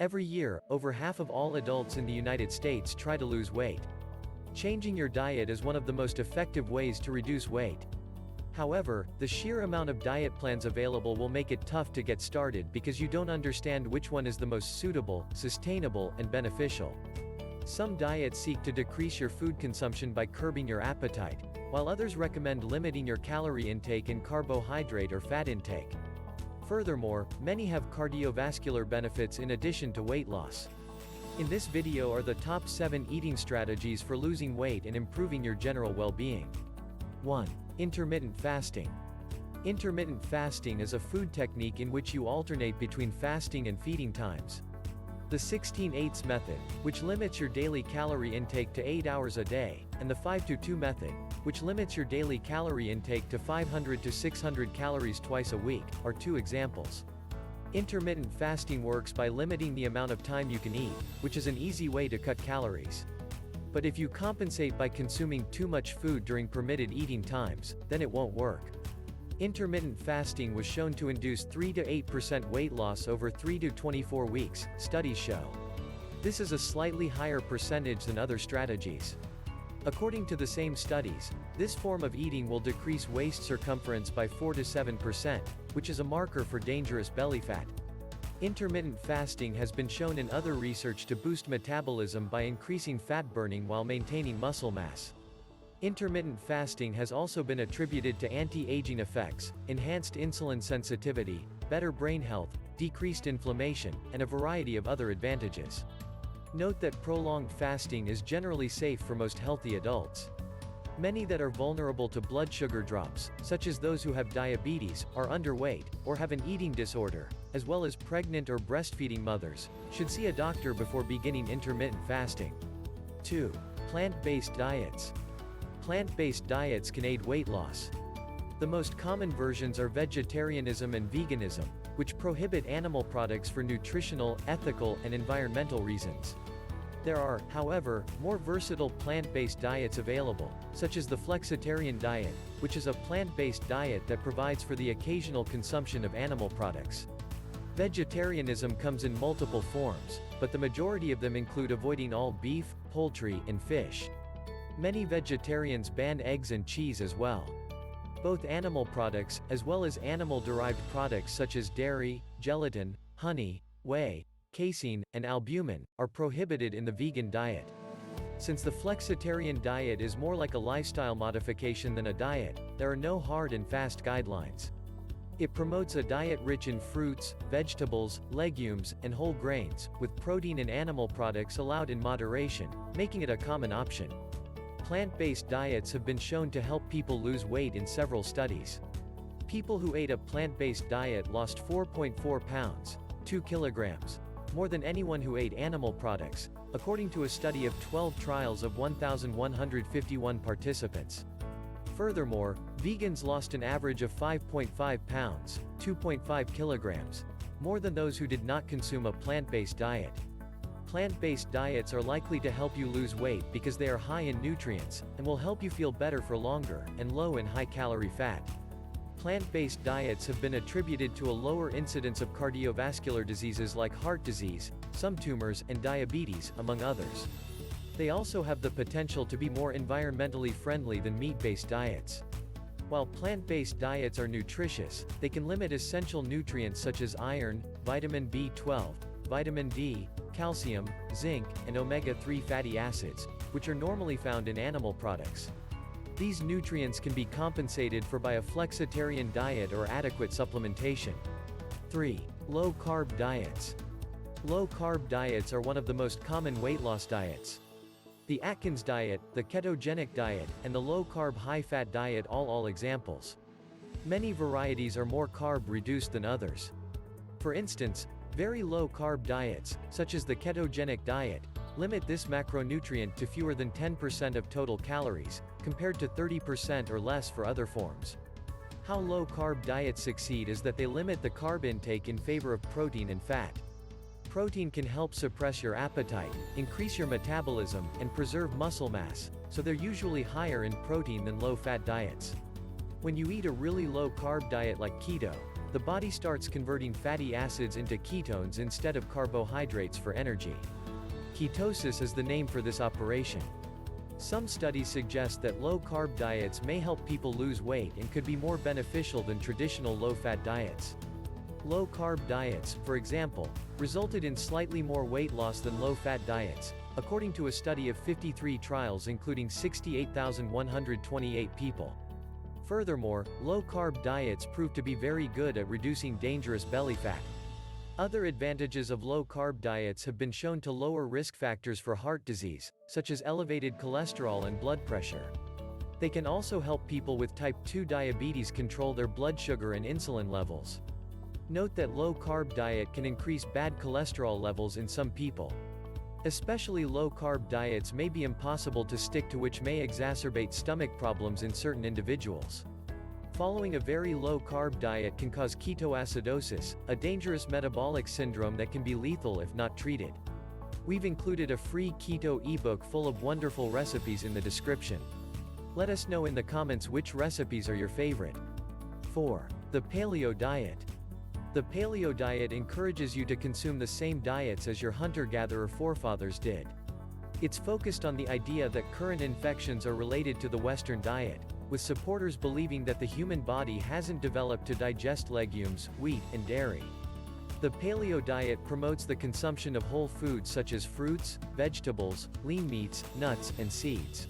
Every year, over half of all adults in the United States try to lose weight. Changing your diet is one of the most effective ways to reduce weight. However, the sheer amount of diet plans available will make it tough to get started because you don't understand which one is the most suitable, sustainable, and beneficial. Some diets seek to decrease your food consumption by curbing your appetite, while others recommend limiting your calorie intake and carbohydrate or fat intake. Furthermore, many have cardiovascular benefits in addition to weight loss. In this video are the top 7 eating strategies for losing weight and improving your general well-being. 1. Intermittent fasting. Intermittent fasting is a food technique in which you alternate between fasting and feeding times. The 16/8 method, which limits your daily calorie intake to 8 hours a day, and the 5-2 method, which limits your daily calorie intake to 500 to 600 calories twice a week, are 2 examples. Intermittent fasting works by limiting the amount of time you can eat, which is an easy way to cut calories. But if you compensate by consuming too much food during permitted eating times, then it won't work. Intermittent fasting was shown to induce 3 to 8% weight loss over 3 to 24 weeks, studies show. This is a slightly higher percentage than other strategies. According to the same studies, this form of eating will decrease waist circumference by 4 to 7%, which is a marker for dangerous belly fat. Intermittent fasting has been shown in other research to boost metabolism by increasing fat burning while maintaining muscle mass. Intermittent fasting has also been attributed to anti-aging effects, enhanced insulin sensitivity, better brain health, decreased inflammation, and a variety of other advantages. Note that prolonged fasting is generally safe for most healthy adults. Many that are vulnerable to blood sugar drops, such as those who have diabetes, are underweight, or have an eating disorder, as well as pregnant or breastfeeding mothers, should see a doctor before beginning intermittent fasting. 2. Plant-based diets. Plant-based diets can aid weight loss. The most common versions are vegetarianism and veganism, which prohibit animal products for nutritional, ethical, and environmental reasons. There are, however, more versatile plant-based diets available, such as the flexitarian diet, which is a plant-based diet that provides for the occasional consumption of animal products. Vegetarianism comes in multiple forms, but the majority of them include avoiding all beef, poultry, and fish. Many vegetarians ban eggs and cheese as well. Both animal products, as well as animal-derived products such as dairy, gelatin, honey, whey, casein, and albumin, are prohibited in the vegan diet. Since the flexitarian diet is more like a lifestyle modification than a diet, there are no hard and fast guidelines. It promotes a diet rich in fruits, vegetables, legumes, and whole grains, with protein and animal products allowed in moderation, making it a common option. Plant-based diets have been shown to help people lose weight in several studies. People who ate a plant-based diet lost 4.4 pounds, 2 kilograms, more than anyone who ate animal products, according to a study of 12 trials of 1,151 participants. Furthermore, vegans lost an average of 5.5 pounds, 2.5 kilograms, more than those who did not consume a plant-based diet. Plant-based diets are likely to help you lose weight because they are high in nutrients, and will help you feel better for longer, and low in high-calorie fat. Plant-based diets have been attributed to a lower incidence of cardiovascular diseases like heart disease, some tumors, and diabetes, among others. They also have the potential to be more environmentally friendly than meat-based diets. While plant-based diets are nutritious, they can limit essential nutrients such as iron, vitamin B12, vitamin D, calcium, zinc, and omega-3 fatty acids, which are normally found in animal products. These nutrients can be compensated for by a flexitarian diet or adequate supplementation. 3. Low-carb diets. Low-carb diets are one of the most common weight loss diets. The Atkins diet, the ketogenic diet, and the low-carb high-fat diet all examples. Many varieties are more carb-reduced than others. For instance, very low-carb diets, such as the ketogenic diet, limit this macronutrient to fewer than 10% of total calories, compared to 30% or less for other forms. How low-carb diets succeed is that they limit the carb intake in favor of protein and fat. Protein can help suppress your appetite, increase your metabolism, and preserve muscle mass, so they're usually higher in protein than low-fat diets. When you eat a really low-carb diet like keto, the body starts converting fatty acids into ketones instead of carbohydrates for energy. Ketosis is the name for this operation. Some studies suggest that low-carb diets may help people lose weight and could be more beneficial than traditional low-fat diets. Low-carb diets, for example, resulted in slightly more weight loss than low-fat diets, according to a study of 53 trials including 68,128 people. Furthermore, low-carb diets prove to be very good at reducing dangerous belly fat. Other advantages of low-carb diets have been shown to lower risk factors for heart disease, such as elevated cholesterol and blood pressure. They can also help people with type 2 diabetes control their blood sugar and insulin levels. Note that low-carb diet can increase bad cholesterol levels in some people. Especially low-carb diets may be impossible to stick to, which may exacerbate stomach problems in certain individuals. Following a very low-carb diet can cause ketoacidosis, a dangerous metabolic syndrome that can be lethal if not treated. We've included a free keto ebook full of wonderful recipes in the description. Let us know in the comments which recipes are your favorite. 4. The Paleo Diet. The Paleo diet encourages you to consume the same diets as your hunter-gatherer forefathers did. It's focused on the idea that current infections are related to the Western diet, with supporters believing that the human body hasn't developed to digest legumes, wheat, and dairy. The paleo diet promotes the consumption of whole foods such as fruits, vegetables, lean meats, nuts, and seeds.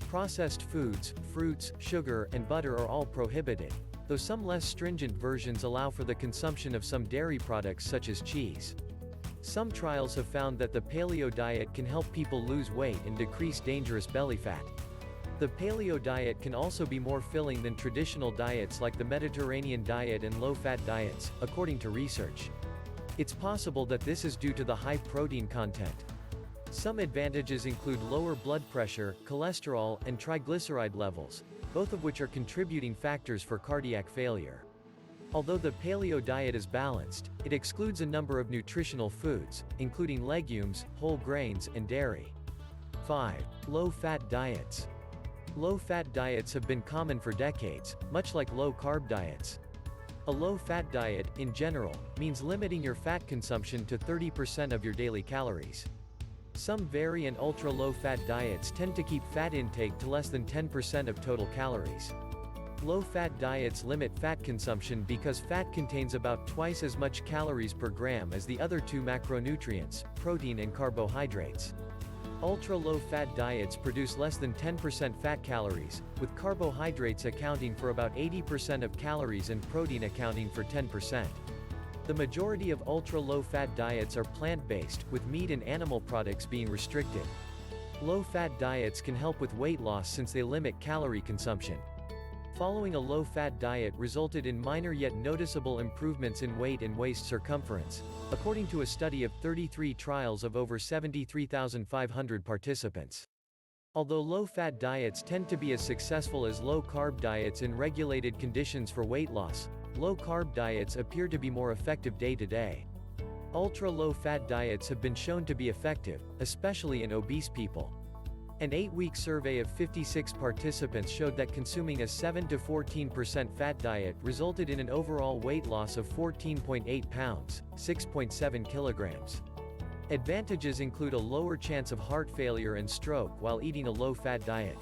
Processed foods, fruits, sugar, and butter are all prohibited, though some less stringent versions allow for the consumption of some dairy products such as cheese. Some trials have found that the paleo diet can help people lose weight and decrease dangerous belly fat. The paleo diet can also be more filling than traditional diets like the Mediterranean diet and low-fat diets, according to research. It's possible that this is due to the high protein content. Some advantages include lower blood pressure, cholesterol, and triglyceride levels, both of which are contributing factors for cardiac failure. Although the paleo diet is balanced, it excludes a number of nutritional foods, including legumes, whole grains, and dairy. 5. Low-fat diets. Low-fat diets have been common for decades, much like low-carb diets. A low-fat diet, in general, means limiting your fat consumption to 30% of your daily calories. Some very and ultra-low-fat diets tend to keep fat intake to less than 10% of total calories. Low-fat diets limit fat consumption because fat contains about twice as much calories per gram as the other two macronutrients, protein and carbohydrates. Ultra-low-fat diets produce less than 10% fat calories, with carbohydrates accounting for about 80% of calories and protein accounting for 10%. The majority of ultra-low-fat diets are plant-based, with meat and animal products being restricted. Low-fat diets can help with weight loss since they limit calorie consumption. Following a low-fat diet resulted in minor yet noticeable improvements in weight and waist circumference, according to a study of 33 trials of over 73,500 participants. Although low-fat diets tend to be as successful as low-carb diets in regulated conditions for weight loss, low-carb diets appear to be more effective day to day. Ultra-low-fat diets have been shown to be effective, especially in obese people. An 8-week survey of 56 participants showed that consuming a 7 to 14% fat diet resulted in an overall weight loss of 14.8 pounds, 6.7 kilograms. Advantages include a lower chance of heart failure and stroke while eating a low-fat diet.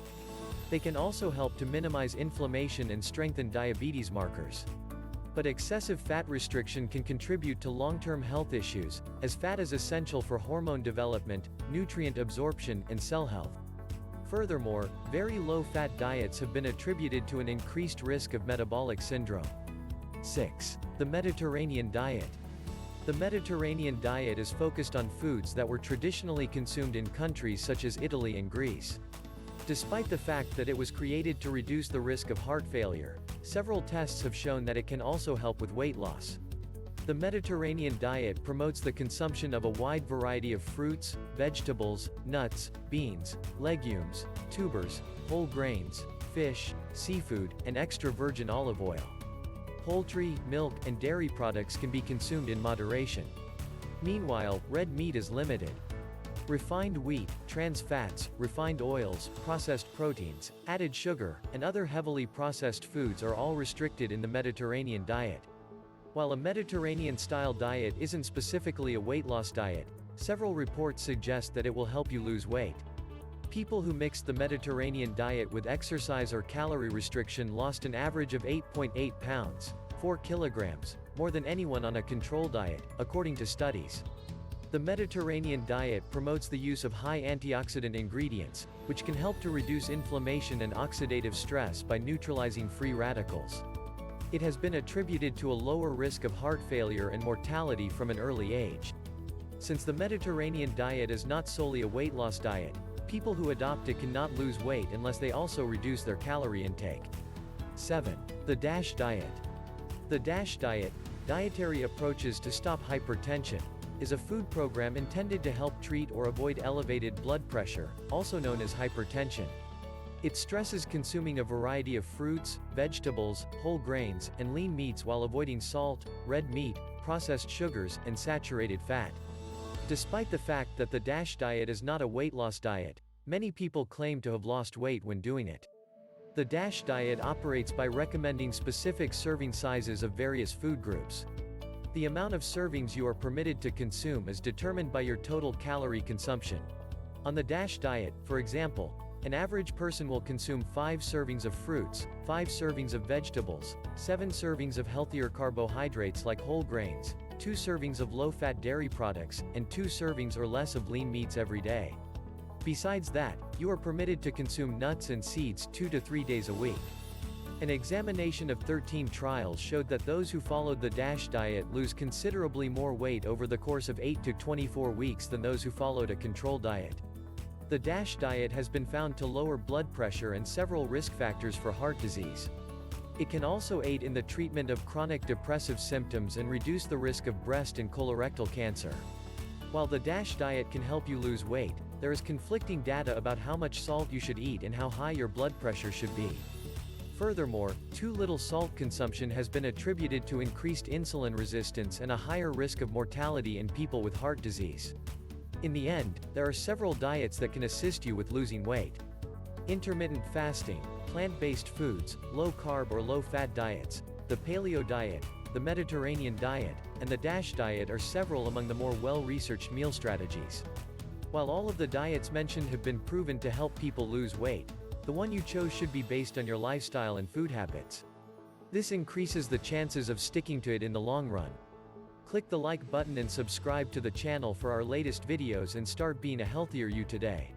They can also help to minimize inflammation and strengthen diabetes markers. But excessive fat restriction can contribute to long-term health issues, as fat is essential for hormone development, nutrient absorption, and cell health. Furthermore, very low-fat diets have been attributed to an increased risk of metabolic syndrome. 6. The Mediterranean diet. The Mediterranean diet is focused on foods that were traditionally consumed in countries such as Italy and Greece. Despite the fact that it was created to reduce the risk of heart failure, several tests have shown that it can also help with weight loss. The Mediterranean diet promotes the consumption of a wide variety of fruits, vegetables, nuts, beans, legumes, tubers, whole grains, fish, seafood, and extra virgin olive oil. Poultry, milk, and dairy products can be consumed in moderation. Meanwhile, red meat is limited. Refined wheat, trans fats, refined oils, processed proteins, added sugar, and other heavily processed foods are all restricted in the Mediterranean diet. While a Mediterranean-style diet isn't specifically a weight loss diet, several reports suggest that it will help you lose weight. People who mixed the Mediterranean diet with exercise or calorie restriction lost an average of 8.8 pounds, 4 kilograms, more than anyone on a control diet, according to studies. The Mediterranean diet promotes the use of high antioxidant ingredients, which can help to reduce inflammation and oxidative stress by neutralizing free radicals. It has been attributed to a lower risk of heart failure and mortality from an early age. Since the Mediterranean diet is not solely a weight loss diet, people who adopt it cannot lose weight unless they also reduce their calorie intake. 7. The DASH diet. The DASH diet, Dietary Approaches to Stop Hypertension, is a food program intended to help treat or avoid elevated blood pressure, also known as hypertension. It stresses consuming a variety of fruits, vegetables, whole grains, and lean meats while avoiding salt, red meat, processed sugars, and saturated fat. Despite the fact that the DASH diet is not a weight loss diet, many people claim to have lost weight when doing it. The DASH diet operates by recommending specific serving sizes of various food groups. The amount of servings you are permitted to consume is determined by your total calorie consumption. On the DASH diet, for example, an average person will consume 5 servings of fruits, 5 servings of vegetables, 7 servings of healthier carbohydrates like whole grains, 2 servings of low-fat dairy products, and 2 servings or less of lean meats every day. Besides that, you are permitted to consume nuts and seeds 2 to 3 days a week. An examination of 13 trials showed that those who followed the DASH diet lose considerably more weight over the course of 8 to 24 weeks than those who followed a control diet. The DASH diet has been found to lower blood pressure and several risk factors for heart disease. It can also aid in the treatment of chronic depressive symptoms and reduce the risk of breast and colorectal cancer. While the DASH diet can help you lose weight, there is conflicting data about how much salt you should eat and how high your blood pressure should be. Furthermore, too little salt consumption has been attributed to increased insulin resistance and a higher risk of mortality in people with heart disease. In the end, there are several diets that can assist you with losing weight. Intermittent fasting, plant-based foods, low-carb or low-fat diets, the paleo diet, the Mediterranean diet, and the DASH diet are several among the more well-researched meal strategies. While all of the diets mentioned have been proven to help people lose weight, the one you chose should be based on your lifestyle and food habits. This increases the chances of sticking to it in the long run. Click the like button and subscribe to the channel for our latest videos and start being a healthier you today.